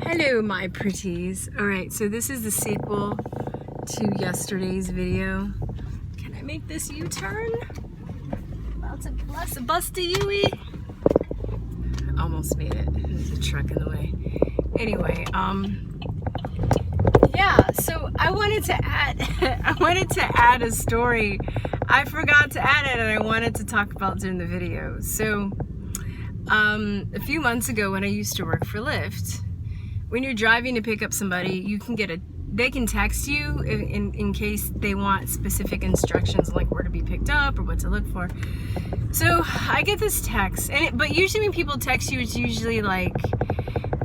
Hello, my pretties. Alright, so this is the sequel to yesterday's video. Can I make this U-turn? About to bust a Yui. Almost made it. There's a truck in the way. Anyway, yeah, so I wanted to add a story. I forgot to add it and I wanted to talk about during the video. So a few months ago when I used to work for Lyft, when you're driving to pick up somebody, you can they can text you in case they want specific instructions like where to be picked up or what to look for. So I get this text, but usually when people text you, it's usually like,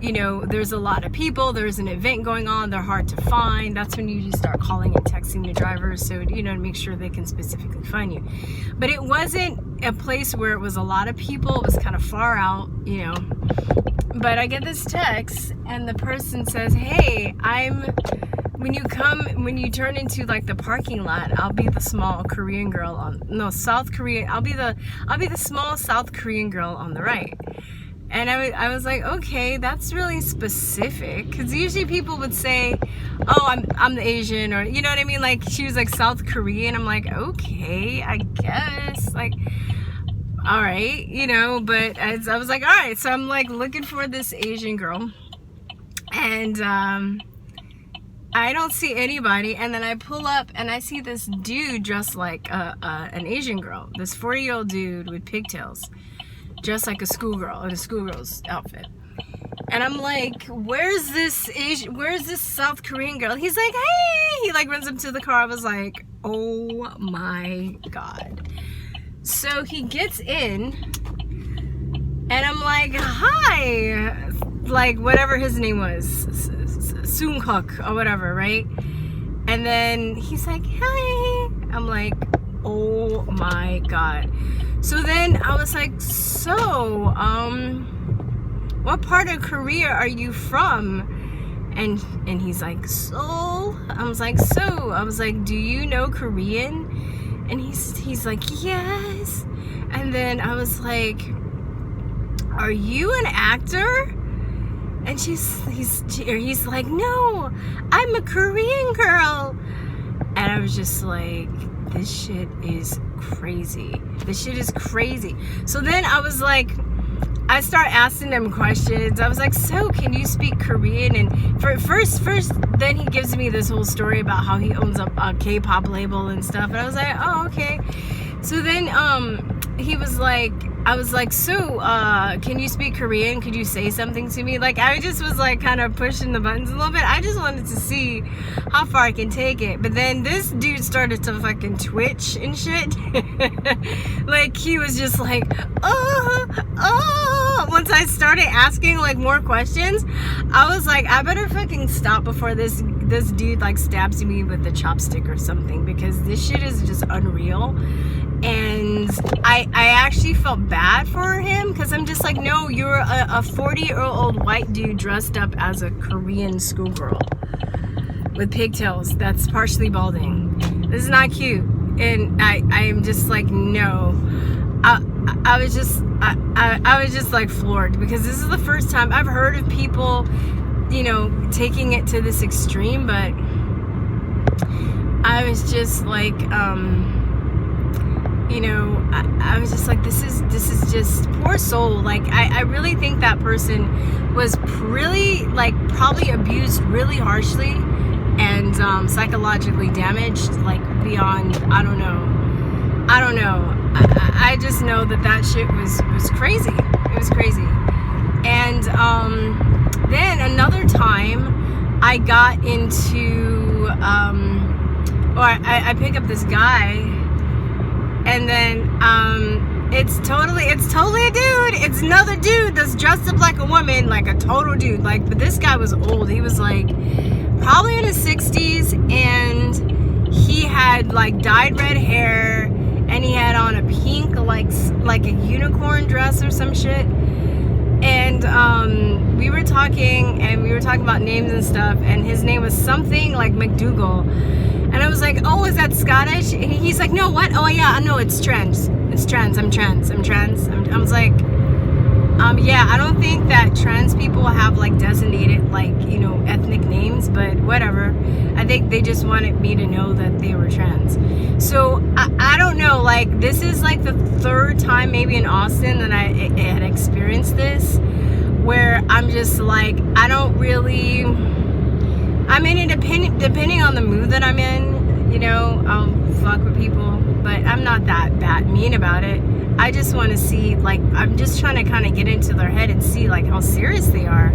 you know, there's a lot of people, there's an event going on, they're hard to find. That's when you start calling and texting the drivers, so, you know, to make sure they can specifically find you. But it wasn't a place where it was a lot of people, it was kind of far out, you know. But I get this text and the person says, hey, when you turn into like the parking lot, I'll be the small Korean girl South Korean, I'll be the small South Korean girl on the right. And I was like, okay, that's really specific, because usually people would say, oh, I'm the Asian, or you know what I mean, like she was like South Korean. I'm like, okay, I guess, like, all right, you know. But I was like, all right, so I'm like looking for this Asian girl, and I don't see anybody, and then I pull up and I see this dude dressed like an Asian girl, this 40-year-old dude with pigtails, just like a schoolgirl in a schoolgirl's outfit. And I'm like, where's this South Korean girl? He's like, hey, he like runs up to the car. I was like, oh my God. So he gets in and I'm like, hi, like whatever his name was, Sungkook or whatever, right? And then he's like, hi. I'm like, oh my God. So then I was like, so, what part of Korea are you from? And he's like, Seoul. I was like, so, I was like, do you know Korean? And he's like, yes. And then I was like, are you an actor? And he's like, no, I'm a Korean girl. And I was just like, this shit is crazy. This shit is crazy. So then I was like, I start asking them questions. I was like, so can you speak Korean? And first, then he gives me this whole story about how he owns a K-pop label and stuff. And I was like, oh, okay. So then he was like, I was like, so can you speak Korean? Could you say something to me? Like, I just was like kind of pushing the buttons a little bit. I just wanted to see how far I can take it. But then this dude started to fucking twitch and shit. Like, he was just like, oh. Once I started asking like more questions, I was like, I better fucking stop before this dude like stabs me with a chopstick or something, because this shit is just unreal. And I actually felt bad for him, because I'm just like, no, you're a 40-year-old white dude dressed up as a Korean schoolgirl with pigtails that's partially balding. This is not cute. And I am just like, no. I was just like floored, because this is the first time I've heard of people, you know, taking it to this extreme, but I was just like, you know, I was just like, this is just poor soul. Like, I really think that person was really, like, probably abused really harshly and psychologically damaged, like, beyond, I don't know. I just know that shit was crazy. It was crazy. And then another time I got into, I pick up this guy, and then it's totally a dude. It's another dude that's dressed up like a woman, like a total dude. Like, but this guy was old. He was like probably in his 60s, and he had like dyed red hair, and he had on a pink like a unicorn dress or some shit. And we were talking about names and stuff, and his name was something like McDougal. And I was like, oh, is that Scottish? And he's like, no, what? Oh yeah, no, it's trans. It's trans. I'm trans. I was like, yeah, I don't think that trans people have like designated like, you know, ethnic names, but whatever. I think they just wanted me to know that they were trans. So I don't know, like this is like the third time maybe in Austin that I had experienced this, where I'm just like, I don't really, I mean, depending on the mood that I'm in, you know, I'll fuck with people, but I'm not that mean about it. I just want to see, like, I'm just trying to kind of get into their head and see like how serious they are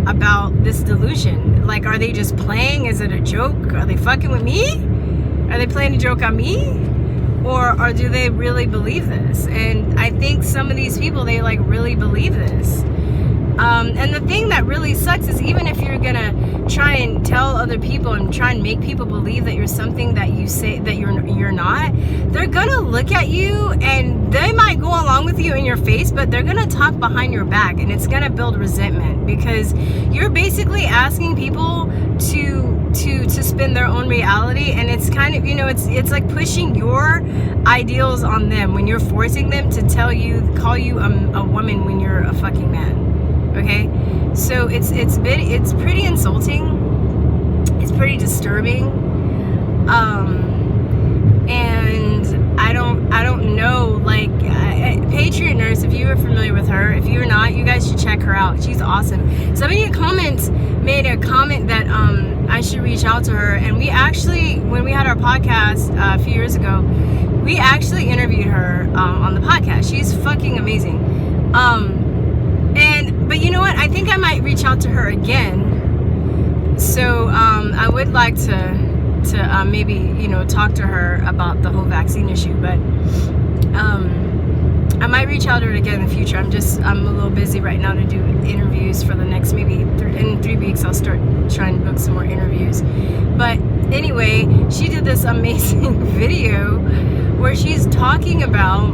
about this delusion. Like, are they just playing? Is it a joke? Are they fucking with me? Are they playing a joke on me? Or do they really believe this? And I think some of these people, they like really believe this. And the thing that really sucks is, even if you're gonna try and tell other people and try and make people believe that you're something that you say that you're not, they're gonna look at you and they might go along with you in your face, but they're gonna talk behind your back, and it's gonna build resentment, because you're basically asking people to spin their own reality, and it's kind of, you know, it's like pushing your ideals on them when you're forcing them to call you a woman when you're a fucking man. Okay, so it's pretty insulting. It's pretty disturbing, and I don't know. Like, Patriot Nurse, if you are familiar with her, if you're not, you guys should check her out. She's awesome. Somebody in comments made a comment that I should reach out to her, and we actually, when we had our podcast a few years ago, we actually interviewed her on the podcast. She's fucking amazing. But you know what? I think I might reach out to her again. So I would like to maybe, you know, talk to her about the whole vaccine issue. But I might reach out to her again in the future. I'm a little busy right now to do interviews for the next maybe in 3 weeks. I'll start trying to book some more interviews. But anyway, she did this amazing video where she's talking about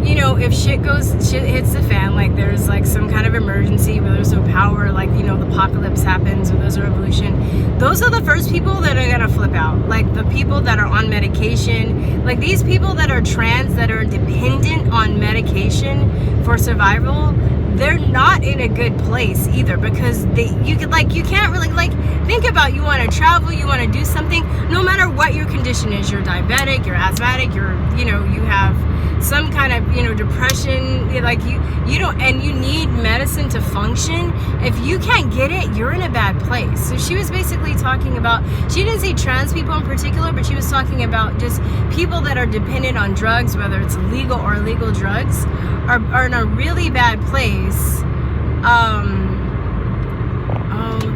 you know, if shit hits the fan, like there's like some kind of emergency where there's no power, like, you know, the apocalypse happens or there's a revolution, those are the first people that are gonna flip out. Like the people that are on medication, like these people that are trans, that are dependent on medication for survival, they're not in a good place either, because you can't really, like, think about, you want to travel, you want to do something, no matter what your condition is, you're diabetic, you're asthmatic, you're, you know, you have some kind of, you know, depression, like you don't, and you need medicine to function. If you can't get it, you're in a bad place. So she was basically talking about, she didn't say trans people in particular, but she was talking about just people that are dependent on drugs, whether it's legal or illegal drugs, are in a really bad place.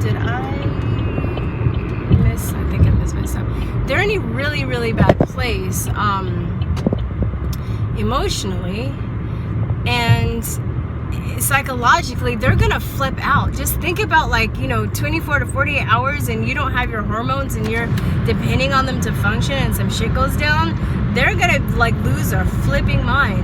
Did I miss? I think I missed something. They're in a really, really bad place, emotionally, and psychologically. They're gonna flip out. Just think about, like, you know, 24 to 48 hours and you don't have your hormones and you're depending on them to function, and some shit goes down, they're gonna like lose their flipping mind.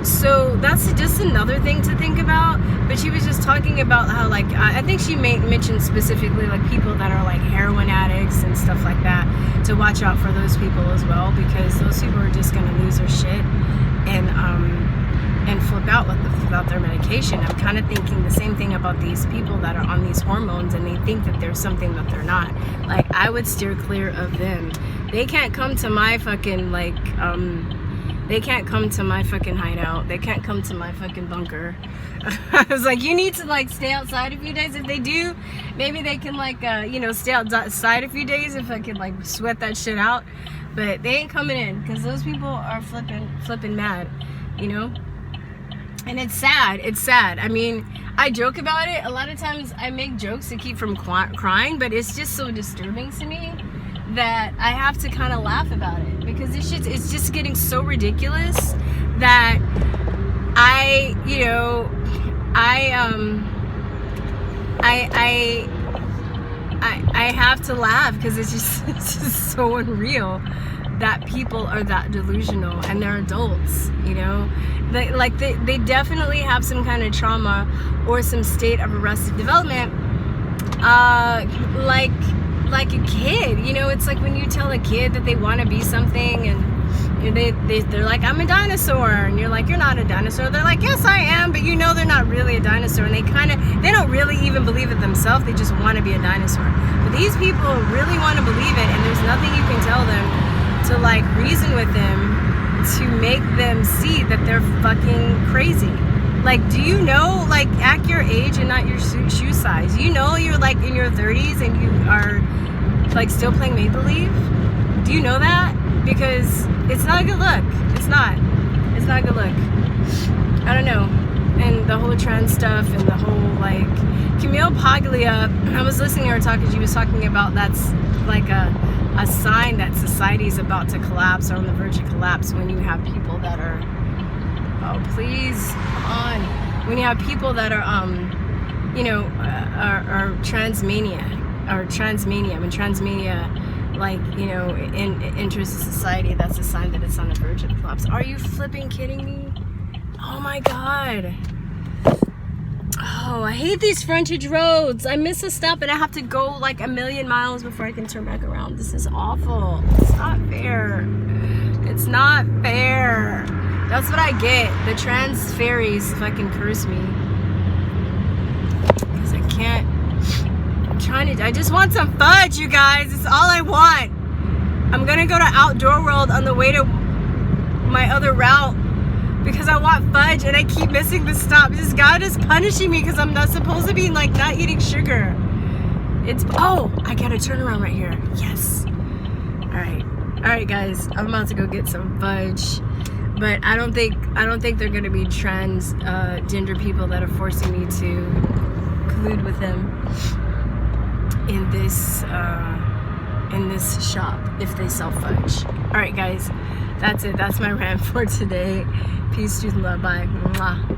So that's just another thing to think about. But she was just talking about how, like, I think she mentioned specifically like people that are like heroin addicts and stuff like that, to watch out for those people as well, because those people are just gonna lose their shit and flip out without their medication. I'm kind of thinking the same thing about these people that are on these hormones and they think that there's something that they're not. Like, I would steer clear of them. They can't come to my fucking, like, they can't come to my fucking hideout. They can't come to my fucking bunker. I was like, you need to, like, stay outside a few days. If they do, maybe they can, like, you know, stay outside a few days if I could, like, sweat that shit out. But they ain't coming in, because those people are flipping mad, you know? And it's sad. It's sad. I mean, I joke about it. A lot of times I make jokes to keep from crying, but it's just so disturbing to me that I have to kind of laugh about it, because it's just getting so ridiculous that I have to laugh, because it's just so unreal that people are that delusional, and they're adults, you know. They definitely have some kind of trauma or some state of arrested development, like a kid, you know. It's like when you tell a kid that they want to be something, and they're like, I'm a dinosaur, and you're like, you're not a dinosaur. They're like, yes, I am, but you know they're not really a dinosaur, and they don't really even believe it themselves. They just want to be a dinosaur. But these people really want to believe it, and there's nothing you can tell them to like reason with them to make them see that they're fucking crazy. Like, do you know, like, act your age and not your shoe size? You know you're like in your 30s and you are like still playing make-believe? Do you know that? Because it's not a good look. It's not a good look. I don't know. And the whole trans stuff and the whole like Camille Paglia, I was listening to her talk, and she was talking about that's like a sign that society is about to collapse or on the verge of collapse when you have people that are, oh please, come on, when you have people that are are transmania. When transmania, like, you know, enters society, that's a sign that it's on the verge of collapse. Are you flipping kidding me? Oh my god. Oh, I hate these frontage roads. I miss a stop and I have to go like 1,000,000 miles before I can turn back around. This is awful. It's not fair. It's not fair. That's what I get. The trans fairies fucking curse me. Because I can't. I just want some fudge, you guys. It's all I want. I'm gonna go to Outdoor World on the way to my other route because I want fudge and I keep missing the stop. This God is punishing me because I'm not supposed to be like not eating sugar. Oh, I gotta turn around right here. Yes. Alright guys, I'm about to go get some fudge. But I don't think they're gonna be transgender people that are forcing me to collude with them in this shop if they sell fudge. Alright guys, that's it. That's my rant for today. Peace, truth, and love. Bye. Mwah.